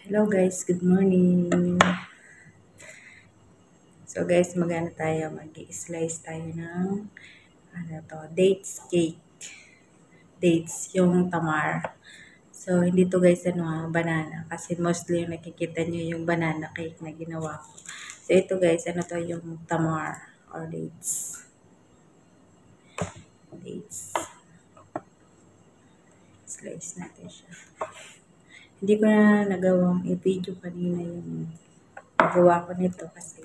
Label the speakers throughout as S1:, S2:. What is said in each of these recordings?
S1: Hello guys, good morning. So guys, mag-slice tayo ng dates cake. Dates, yung tamar. So hindi to guys banana kasi mostly yung nakikita nyo yung banana cake na ginawa ko. So ito guys, yung tamar or dates. Dates. Slice natin siya. Hindi ko na nagawang i-video kanina yung nagawa ko nito kasi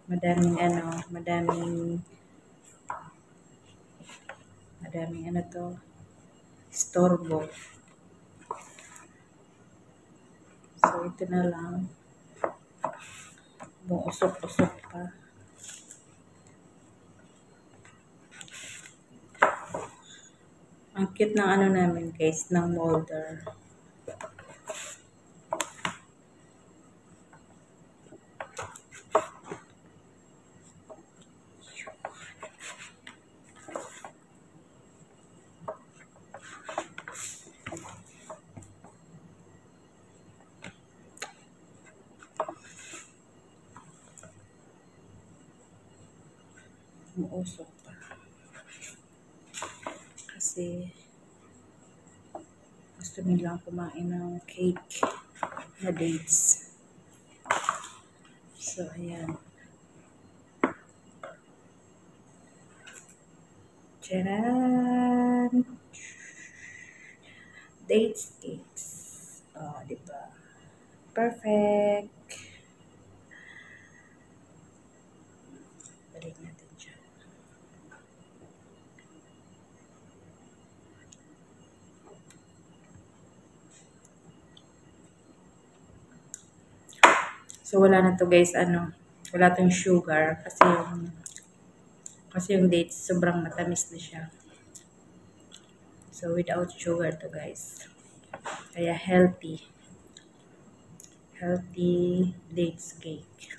S1: madaming istorbo. So ito na lang, usok-usok pa. Ang cute ng namin guys, ng molder. Umuusok pa. Kasi gusto nilang kumain ng cake na dates. So, ayan. Tcharan! Dates cakes. Oh, diba? Perfect! Balik natin siya. So, wala na to guys, wala tong sugar kasi yung dates sobrang matamis na siya. So, without sugar to guys. Kaya healthy. Healthy dates cake.